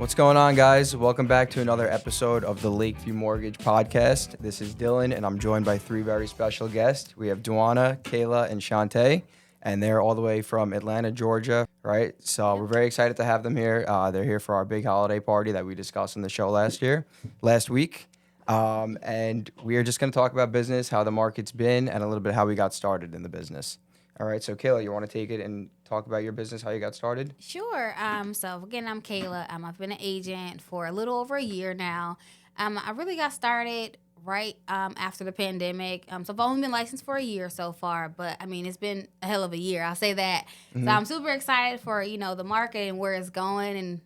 What's going on, guys? Welcome back to another episode of the Lakeview Mortgage Podcast. This is Dylan, and I'm joined by three very special guests. We have Duwyna, Kayla, and Shanta, and they're all the way from Atlanta, Georgia, right? So we're very excited to have them here. They're here for our big holiday party that we discussed on the show last week. And we are just going to talk about business, how the market's been, and a little bit how we got started in the business. All right, so Kayla, you want to take it and talk about your business, how you got started? Sure. So again, I'm Kayla. I've been an agent for a little over a year now. I really got started right after the pandemic. So I've only been licensed for a year so far, but I mean, it's been a hell of a year. I'll say that. Mm-hmm. So I'm super excited for, the market and where it's going and,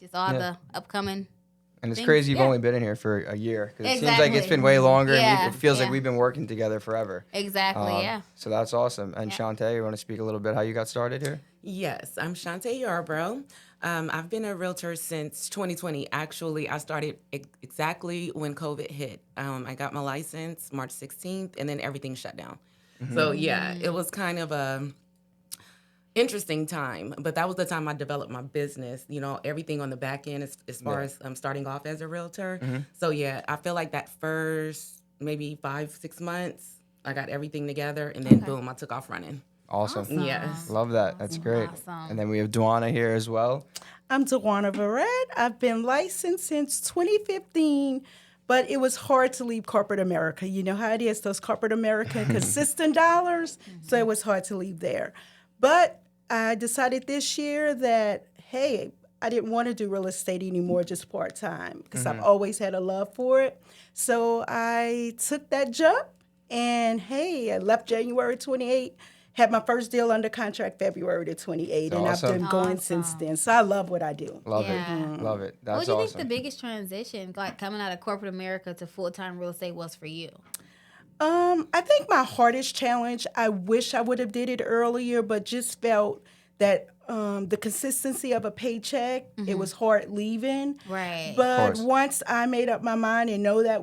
just all the upcoming And it's things. crazy you've only been in here for a year. Because it seems like it's been way longer and it feels like we've been working together forever. Exactly, yeah. So that's awesome. And Shanta, you want to speak a little bit how you got started here? Yes, I'm Shanta Yarbrough. I've been a realtor since 2020. Actually, I started exactly when COVID hit. I got my license March 16th, and then everything shut down. Mm-hmm. So, yeah, it was kind of a interesting time, but that was the time I developed my business, everything on the back end as far as starting off as a realtor. Mm-hmm. So, yeah, I feel like that first maybe 5-6 months, I got everything together, and then boom, I took off running. Awesome. Yes. Love that. That's great. Awesome. And then we have Duwyna here as well. I'm Duwyna Verrett. I've been licensed since 2015, but it was hard to leave corporate America. You know how it is, those corporate America consistent dollars, so it was hard to leave there. But I decided this year that, hey, I didn't want to do real estate anymore, just part-time, because I've always had a love for it. So I took that jump, and hey, I left January 28th. Had my first deal under contract February the 28th, and awesome. I've been going since then. So I love what I do. Love it. Love it. That's what do you awesome. think the biggest transition, like coming out of corporate America to full-time real estate, was for you? I think my hardest challenge, I wish I would have did it earlier, but just felt that the consistency of a paycheck, it was hard leaving. Right. But once I made up my mind and know that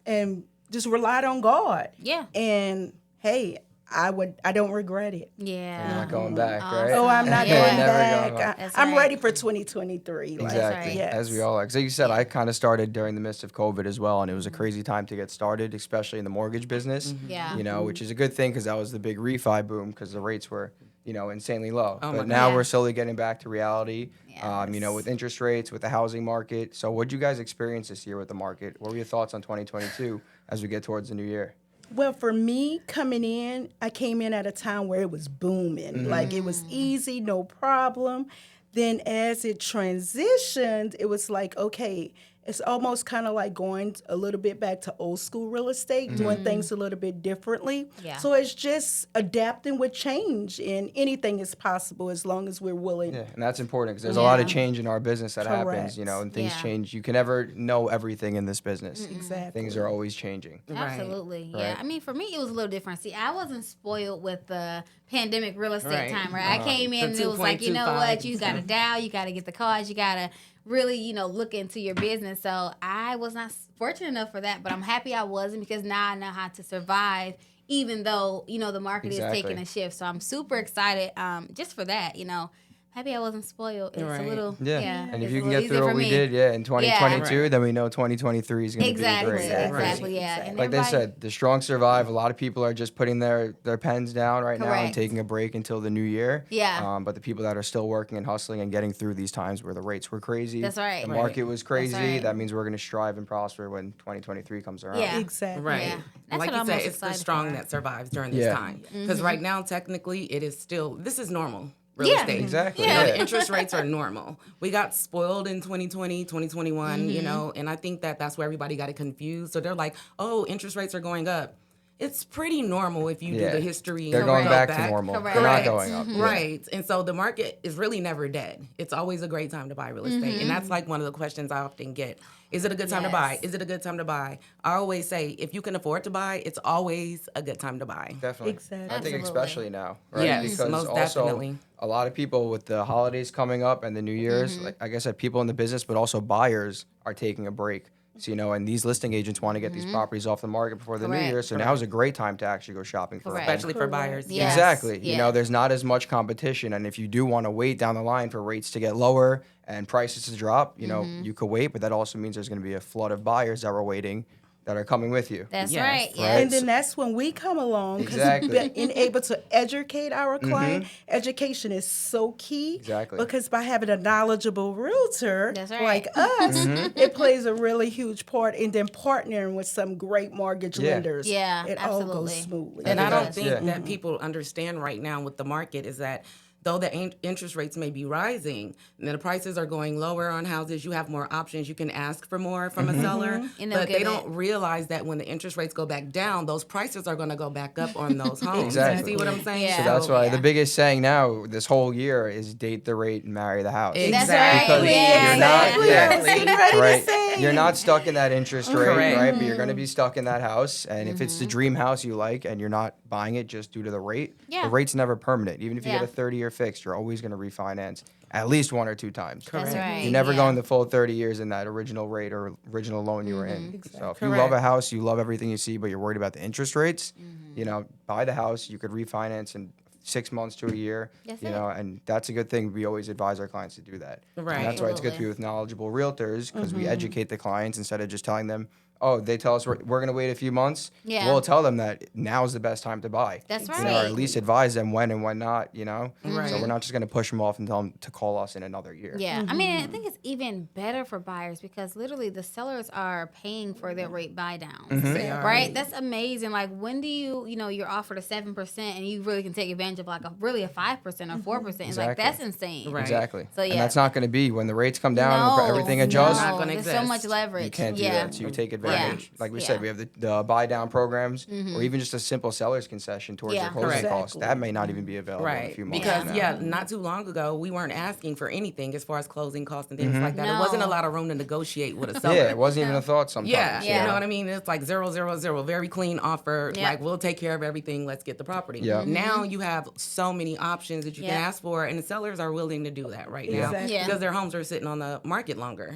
and just relied on God. Yeah. And hey, I don't regret it. Yeah. You're not going back, right? Oh, I'm not going Never back. I'm ready for 2023. Exactly. right. Yes. As we all are. So you said, I kind of started during the midst of COVID as well, and it was a crazy time to get started, especially in the mortgage business. Yeah. Which is a good thing because that was the big refi boom because the rates were, insanely low. Oh, but my now God. we're slowly getting back to reality, Yes. with interest rates, with the housing market. So what did you guys experience this year with the market? What were your thoughts on 2022 as we get towards the new year? Well, for me, coming in, I came in at a time where it was booming. Like, it was easy, no problem. Then as it transitioned, it was like, okay, it's almost kind of like going a little bit back to old school real estate, doing things a little bit differently. Yeah. So it's just adapting with change, and anything is possible as long as we're willing. Yeah, and that's important because there's a lot of change in our business that happens, Correct. and things Yeah. change. You can never know everything in this business. Exactly. Things are always changing. Absolutely, Right. yeah. I mean, for me, it was a little different. See, I wasn't spoiled with the pandemic real estate Right. time, right? I came in and it was like, you know what, you got to dial, you got to get the cards, you got to really, look into your business. So I was not fortunate enough for that, but I'm happy I wasn't because now I know how to survive, even though, the market is taking a shift. So I'm super excited just for that, Happy I wasn't spoiled. It's a little, And if it's you a can little get through easier what for we me. did, in 2022, Right. then we know 2023 is going to be great. Exactly, yeah. Exactly. And Like they everybody- said, the strong survive. A lot of people are just putting their pens down right now and Correct. taking a break until the new year. Yeah. But the people that are still working and hustling and getting through these times where the rates were crazy, That's right. the Right. market was crazy, right. that means we're going to strive and prosper when 2023 comes around. Yeah. Exactly. Right. Yeah. That's Like what I'm you said, most it's the excited strong for. that survives during this Yeah. time. Because right now, technically, it is still, this is normal. Real Yeah. estate. Exactly. Yeah. The interest rates are normal. We got spoiled in 2020, 2021, and I think that's where everybody got it confused. So they're like, oh, interest rates are going up. It's pretty normal if you do the history. They're and going go back to normal. Correct. They're not Correct. going up. Yeah. Right. And so the market is really never dead. It's always a great time to buy real estate. And that's like one of the questions I often get. Is it a good time to buy? Is it a good time to buy? I always say, if you can afford to buy, it's always a good time to buy. Definitely. Exactly. I think Absolutely. especially now, right? Yes, because most also definitely. a lot of people with the holidays coming up and the New Year's, like I said, people in the business, but also buyers are taking a break So, and these listing agents want to get these properties off the market before the new Correct. year. So now is a great time to actually go shopping for a home. Especially for buyers. Yes. Exactly. Yes. There's not as much competition. And if you do want to wait down the line for rates to get lower and prices to drop, you could wait. But that also means there's going to be a flood of buyers that are waiting that are coming with you. That's Yes. right. Right. Yes. And then that's when we come along because Exactly. being able to educate our client. Education is so key. Exactly. Because by having a knowledgeable realtor That's right. like us, it plays a really huge part in then partnering with some great mortgage Yeah. lenders. Yeah, it all absolutely. goes smoothly. And I think don't that's- think that people understand right now with the market is that though the interest rates may be rising and the prices are going lower on houses, you have more options. You can ask for more from a seller, And they'll but give they it. don't realize that when the interest rates go back down, those prices are going to go back up on those homes. Exactly. You see what I'm saying? Yeah. So that's why Yeah. the biggest saying now this whole year is date the rate and marry the house. That's Exactly. right. Yeah, You're not- yeah. I was getting ready Right. to say. You're not stuck in that interest rate, Correct. right? But you're going to be stuck in that house. And if it's the dream house you like and you're not buying it just due to the rate, Yeah. the rate's never permanent. Even if you Yeah. get a 30-year fixed, you're always going to refinance at least 1 or 2 times. That's right. You're never yeah. going the full 30 years in that original rate or original loan you were in. So if you love a house, you love everything you see, but you're worried about the interest rates, buy the house. You could refinance in 6 months to a year, That's and that's a good thing. We always advise our clients to do that. Right. And that's why it's good to be with knowledgeable realtors because we educate the clients instead of just telling them, oh, they tell us we're going to wait a few months. Yeah. We'll tell them that now's the best time to buy. That's Or right. at least advise them when and when not, Right. So we're not just going to push them off and tell them to call us in another year. Yeah, I mean, I think it's even better for buyers because literally the sellers are paying for their rate buy downs, They are. right? That's amazing. Like when do you're offered a 7% and you really can take advantage of like a 5% or 4%. It's like Exactly. that's insane. Right. Exactly. So, And yeah. that's not going to be when the rates come down and everything adjusts. Not gonna there's so exist. much leverage. You can't do yeah. that, so you take advantage. Like we said, Yeah. we have the buy down programs, or even just a simple seller's concession towards Yeah. your closing Correct. costs. That may not even be available in a Right. few months. Because, from now. not too long ago, we weren't asking for anything as far as closing costs and things like that. No. It wasn't a lot of room to negotiate with a seller. Yeah, it wasn't even a thought sometimes. Yeah, Yeah. you know what I mean? It's like 0, 0, 0, very clean offer. Yep. Like, we'll take care of everything. Let's get the property. Yeah. Now you have so many options that you Yep. can ask for, and the sellers are willing to do that right now Exactly. Yeah. because their homes are sitting on the market longer,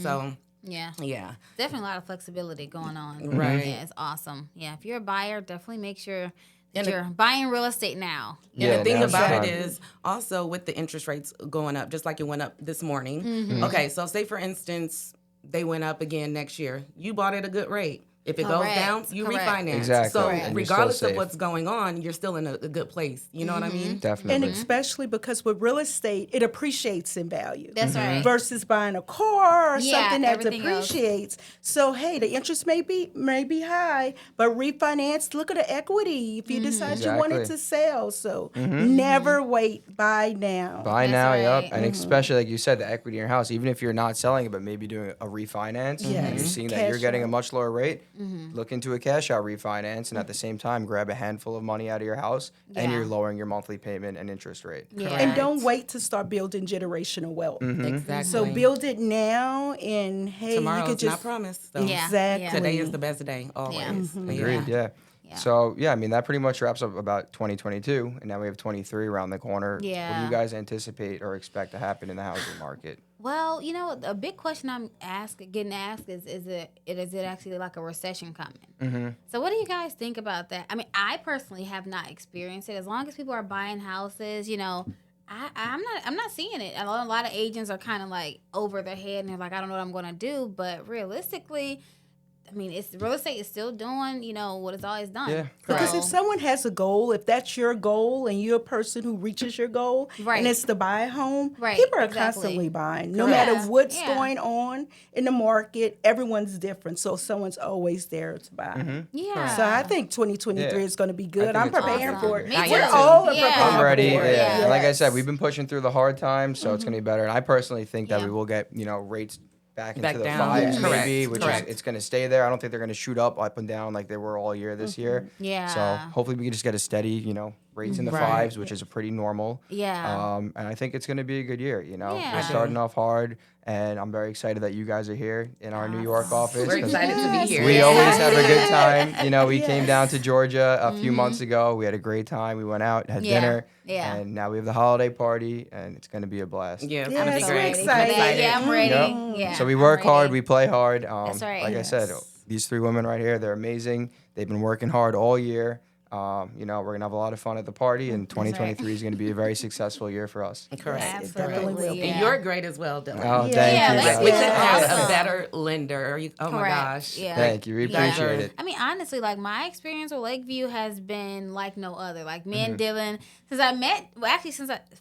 So, Yeah. yeah. Definitely a lot of flexibility going on. Right. Yeah, it's awesome. Yeah, if you're a buyer, definitely make sure that And the- you're buying real estate now. And Yeah, the thing now's the about it time. is also with the interest rates going up, just like it went up this morning. Mm-hmm. Okay, so say for instance, they went up again next year. You bought at a good rate. If it goes Correct, down, you correct. refinance. Exactly. So Correct. And you're still regardless of safe. what's going on, you're still in a good place. You know what I mean? Definitely. And especially because with real estate, it appreciates in value. That's right. Versus buying a car or Yeah, something that everything else. depreciates. So hey, the interest may be high, but refinance. Look at the equity if you decide you wanted Exactly. to sell. So never wait. Buy now. Buy That's now, yep. right. And especially like you said, the equity in your house, even if you're not selling it, but maybe doing a refinance, and Yes. you're seeing that you're Cash getting a out. much lower rate, look into a cash out refinance, and at the same time, grab a handful of money out of your house, and Yeah. you're lowering your monthly payment and interest rate. Yeah. And don't wait to start building generational wealth. Exactly. So build it now, and hey, Tomorrow's you could just not promised. So Yeah. exactly. today is the best day, always. Agreed, yeah. Yeah. So, yeah, I mean, that pretty much wraps up about 2022, and now we have 23 around the corner. What do Yeah. you guys anticipate or expect to happen in the housing market? Well, a big question I'm getting asked is it actually like a recession coming? So what do you guys think about that? I mean, I personally have not experienced it. As long as people are buying houses, I'm not seeing it. I know a lot of agents are kind of like over their head and they're like, I don't know what I'm going to do. But realistically, I mean, real estate is still doing, what it's always done. Yeah, Because So- if someone has a goal, if that's your goal and you're a person who reaches your goal, Right. and it's to buy a home, Right, people are exactly. constantly buying. No Correct. matter what's Yeah. going on in the market, everyone's different. So someone's always there to buy. Yeah. So I think 2023 Yeah. is going to be I good. think I'm it's gonna be preparing good. for it. Me I too. am too. all are Yeah. preparing I'm ready. for Yeah. it. And like I Yes. said, we've been pushing through the hard times, so it's going to be better. And I personally think that Yeah. we will get, rates back into Back the down. fives Yeah. maybe, Correct. which Correct. is it's going to stay there. I don't think they're going to shoot up and down like they were all year this year. Yeah. So hopefully we can just get a steady, rates in the Right. 5s, which is a pretty normal. Yeah. And I think it's going to be a good year. You know, Yeah. we're starting off hard, and I'm very excited that you guys are here in our New York office. We're 'cause excited to be here. We Yeah. always have a good time. You know, we Yes. came down to Georgia a few months ago. We had a great time. We went out, had Yeah. dinner, Yeah. and now we have the holiday party, and it's going to be a blast. Yeah, it's Yes, gonna be we're great. excited. Yeah, I'm ready. Yep. Yeah. So we I'm work hard, ready. we play hard. That's right. Like I said, these 3 women right here, they're amazing. They've been working hard all year. You know, we're going to have a lot of fun at the party, and 2023 is going to be a very successful year for us. Correct. It definitely will Absolutely. be. And you're great as well, Dylan. Oh, Yeah. thank Yeah, you. that's guys. We couldn't Yeah. have Awesome. a better lender. Oh my Correct. gosh. Yeah. Thank you. We guys appreciate are- it. I mean, honestly, like my experience with Lakeview has been like no other. Like me and Mm-hmm. Dylan,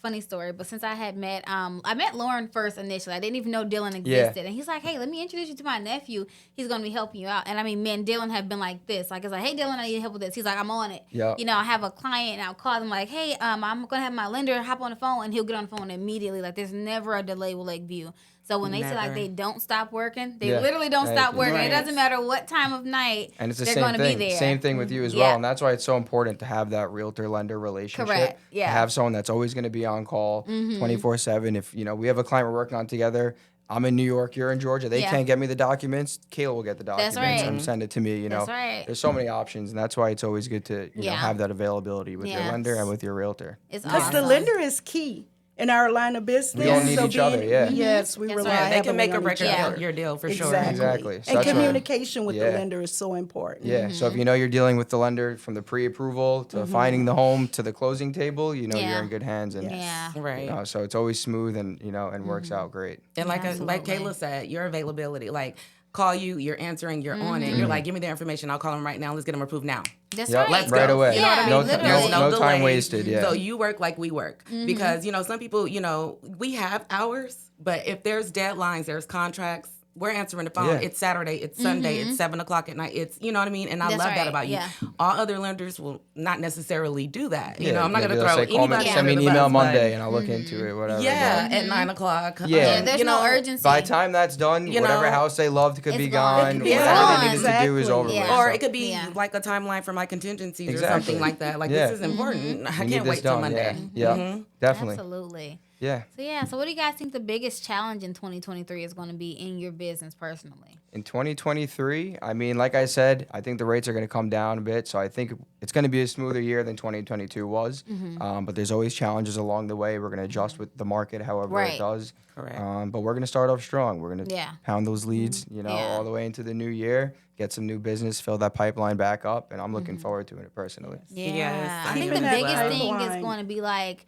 funny story, but since I had met, I met Lauren first initially. I didn't even know Dylan existed, and he's like, "Hey, let me introduce you to my nephew. He's gonna be helping you out." And I mean, me and Dylan have been like this. Like it's like, "Hey, Dylan, I need help with this." He's like, "I'm on it." Yeah. You know, I have a client, and I'll call them like, "Hey, I'm gonna have my lender hop on the phone," and he'll get on the phone immediately. Like there's never a delay with Lakeview. So when they say like Never. they don't stop working, they Yeah. literally don't Thank stop you. working. Right. It doesn't matter what time of night. And it's the they're same gonna thing. be there. Same thing with you as Yeah. well. And that's why it's so important to have that realtor-lender relationship. Correct. Yeah. To have someone that's always going to be on call 24/7. If, you know, we have a client we're working on together, I'm in New York, you're in Georgia, they Yeah. can't get me the documents, Kayla will get the documents right. and send it to me, you know. That's right. There's so many options, and that's why it's always good to, you know, Yeah. have that availability with your Yes. lender and with your realtor. It's Because awesome. the lender is key in our line of business. We all need each other, yeah. Yes, we That's rely right. Yeah, they can heavily make or on break each Yeah. other. your deal for sure. Exactly. So And that's why- communication with Yeah. the lender is so important. Yeah, so if you know you're dealing with the lender from the pre-approval to finding the home to the closing table, you know Yeah. you're in good hands. And Yeah. Right. so it's always smooth and, you know, and works out great. And like Absolutely. Kayla said, your availability, like call you, you're answering, you're on it. You're like, give me the information. I'll call them right now. Let's get them approved now. That's Yep. right. Let's Right go. away. You know what I Yeah, mean? No, literally. There's no time delays. wasted, yeah. So you work like we work. Because, you know, some people, you know, we have hours, but if there's deadlines, there's contracts, we're answering the phone. Yeah. It's Saturday, it's Sunday, it's 7:00 at night. It's, you know what I mean? And I That's love right, that about you. yeah. All other lenders will not necessarily do that. You Yeah, know, I'm not yeah, going to they'll throw say, call me, anybody send me an under the email bus, but- Monday and I'll look into it, whatever. Yeah, but at 9:00. Yeah. Yeah, there's you no know, urgency. by the time that's done, You whatever know, house they loved could it's be gone. gone. It could be Whatever gone. they needed to do is over Yeah. with. Or so. it could be Yeah. like a timeline for my contingencies or Exactly. something like that. Like, Yeah. this is important. I We need can't this wait till done, Monday. Yeah, definitely. Absolutely. Yeah. So what do you guys think the biggest challenge in 2023 is going to be in your business personally? In 2023, I mean, like I said, I think the rates are going to come down a bit. So I think it's going to be a smoother year than 2022 was. But there's always challenges along the way. We're going to adjust with the market however Right. it does. Correct. But we're going to start off strong. We're going to Yeah. pound those leads, you know, Yeah. all the way into the new year, get some new business, fill that pipeline back up. And I'm looking forward to it personally. Yeah. Yes, I think keeping the that biggest thing is pipeline. going to be like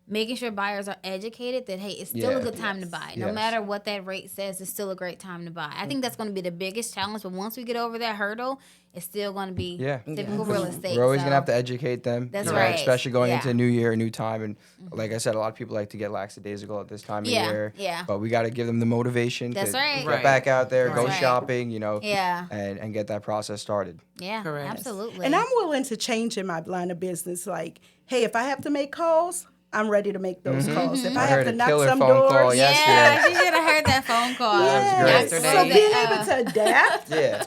making sure buyers are educated that, hey, it's still Yeah. a good time to buy. No Yes. matter what that rate says, it's still a great time to buy. I think that's going to be the biggest challenge. But once we get over that hurdle, it's still going to be Yeah. typical real estate. We're always so- going to have to educate them. That's you know, right. Especially going Yeah. into a new year, a new time. And like I said, a lot of people like to get lackadaisical at this time of Yeah, year. yeah. But we got to give them the motivation That's to right. get Right. back out there, go Right. shopping, you know, Yeah. and get that process started. Yeah, Correct. absolutely. And I'm willing to change in my line of business. Like, hey, if I have to make calls, I'm ready to make those calls. If I, I have heard to a knock killer some phone doors, call yeah, yesterday. you should have heard that phone call. That was great. Yesterday. so being able to adapt, Yeah.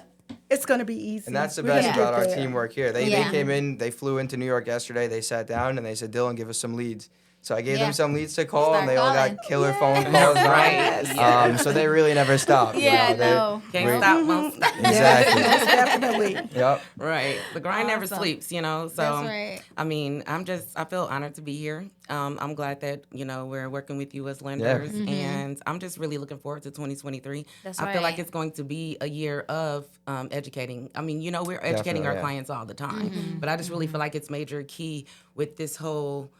it's going to be easy. And that's the We're gonna best get about our there. teamwork here. They Yeah. came in, they flew into New York yesterday, they sat down and they said, Dylan, give us some leads. So I gave Yeah. them some leads to call, Start and they all calling. got killer phone calls. Right. So they really never stopped. Yeah, you know? no. Can't we- stop, won't stop. Exactly. Most definitely. Yep. Right. The grind never Awesome. sleeps, you know. So That's right. I mean, I feel honored to be here. I'm glad that, you know, we're working with you as lenders. And I'm just really looking forward to 2023. That's I feel like right. it's going to be a year of educating. I mean, you know, we're educating Definitely, our yeah. clients all the time. But I just really feel like it's major key with this whole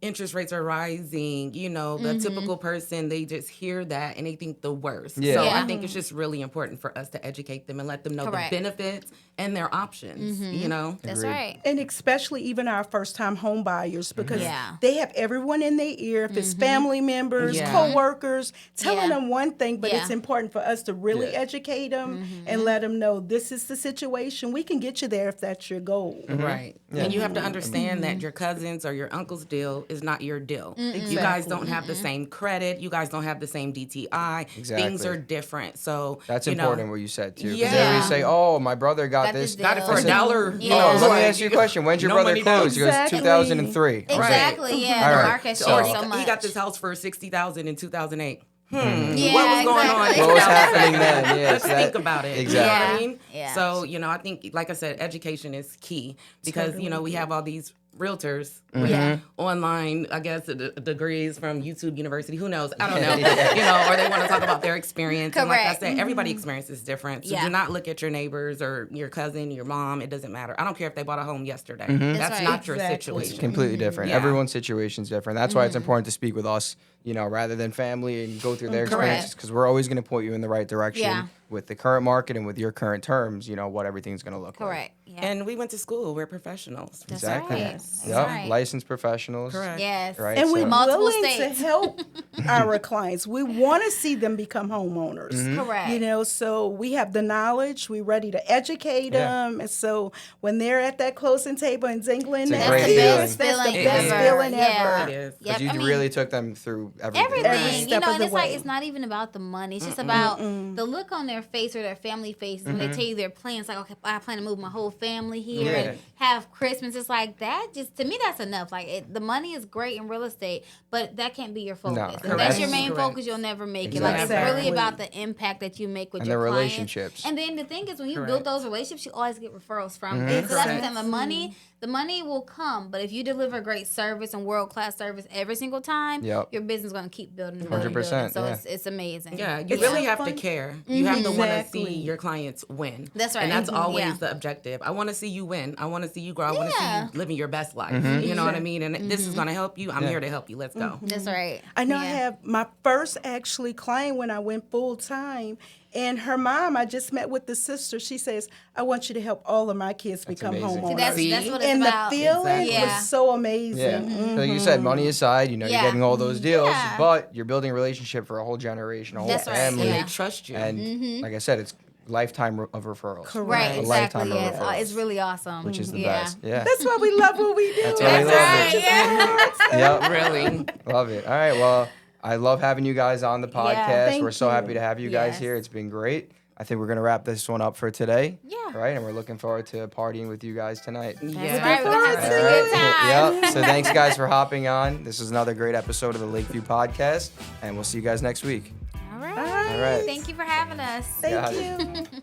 interest rates are rising, you know, the typical person, they just hear that and they think the worst. Yeah. So Yeah. I think it's just really important for us to educate them and let them know Correct. the benefits and their options, you know? That's Agreed. right. And especially even our first time home buyers because Yeah. they have everyone in their ear. If it's family members, Yeah. co-workers, telling Yeah. them one thing, but it's Yeah. important for us to really Yeah. educate them and let them know this is the situation. We can get you there if that's your goal. Right. Yeah. And you have to understand that your cousins or your uncle's deal is not your deal. Exactly. You guys don't have the same credit. You guys don't have the same DTI. Exactly. Things are different. So That's you know, important what you said too. Because Yeah. everybody say, "Oh, my brother got this." this got it for deal. a dollar. Yeah. No, let me Like, ask you a question. When's your no brother money close? down. He goes Exactly. 2003. Exactly. Yeah. All The right. market So- short Or so much. he got this house for $60,000 in 2008. Yeah, What was going on? exactly. What was happening then? Yeah, Let's so that- think about it. Exactly. You know what I Yeah, mean? yeah. So, you know, I think, like I said, education is key because, you know, we have all these realtors with Yeah. online, I guess, degrees from YouTube University. Who knows? I don't know. You know, or they want to talk about their experience. And like I Correct. said, everybody's experience is different. So Yeah. do not look at your neighbors or your cousin, your mom. It doesn't matter. I don't care if they bought a home yesterday. Mm-hmm. That's right. not your Exactly. situation. Completely different. Yeah. Everyone's situation is different. That's why it's important to speak with us, you know, rather than family and go through their Correct. experiences, because we're always going to point you in the right direction Yeah. with the current market and with your current terms, you know, what everything's going to look like. Correct. Yeah. And we went to school. We're professionals. That's Exactly. right. Yep. That's right. Licensed professionals. Correct. Yes. Right. And we're So- Multiple willing states. to help our clients. We want to see them become homeowners. Correct. You know, so we have the knowledge. We're ready to educate Yeah. them. And so when they're at that closing table and jingling It's a that great fist, feeling. that's the feeling best ever. feeling Yeah. ever. It is. Because Yep, you I mean, really took them through everything. Every everything, you step know, of and the it's like way. it's not even about the money. It's just about the look on their face or their family face when they tell you their plans. Like, okay, I plan to move my whole family here Yeah. and have Christmas. It's like that. Just to me, that's enough. Like the money is great in real estate, but that can't be your focus. No, if correct. that's your main Correct. focus, you'll never make it. Like it's Exactly. really about the impact that you make with And your the clients. relationships. And then the thing is, when you build Correct. those relationships, you always get referrals from them. Mm-hmm. So that's the Correct. thing. The money will come, but if you deliver great service and world class service every single time, Yep. your business is going to keep building and building. 100%, So yeah. it's amazing. Yeah, you It's really so have to fun. care. You have to want to Exactly. see your clients win. That's right. And that's always Yeah. the objective. I want to see you win. I want to see you grow. I want to see Yeah. you living your best life. Mm-hmm. You know what I mean? And this is going to help you. I'm Yeah. here to help you. Let's go. That's right. I know I Yeah. have my first actually client when I went full time. And her mom, I just met with the sister. She says, I want you to help all of my kids become amazing. homeowners. See, that's See? what it's and about. the feeling Exactly. Yeah. was so amazing. Yeah. So like you said, money aside, you know, Yeah. you're getting all those deals, Yeah. but you're building a relationship for a whole generation, a whole That's right, family. yeah. They trust you. And like I said, it's lifetime of referrals. Correct. Right, A exactly. lifetime of Yeah, referrals. it's really awesome. Which is the yeah. best. Yeah. That's why we love what we do. That's why we love it. Yeah. Yep. Really. Love it. All right. Well, I love having you guys on the podcast. thank We're so you. happy to have you guys Yes. here. It's been great. I think we're going to wrap this one up for today. Yeah. Right. And we're looking forward to partying with you guys tonight. That's Yeah. right. We're going to have All such a good time. Yep. So thanks, guys, for hopping on. This was another great episode of the Lakeview Podcast, and we'll see you guys next week. All right. Bye. All right. Thank you for having us. Got Thank it. you.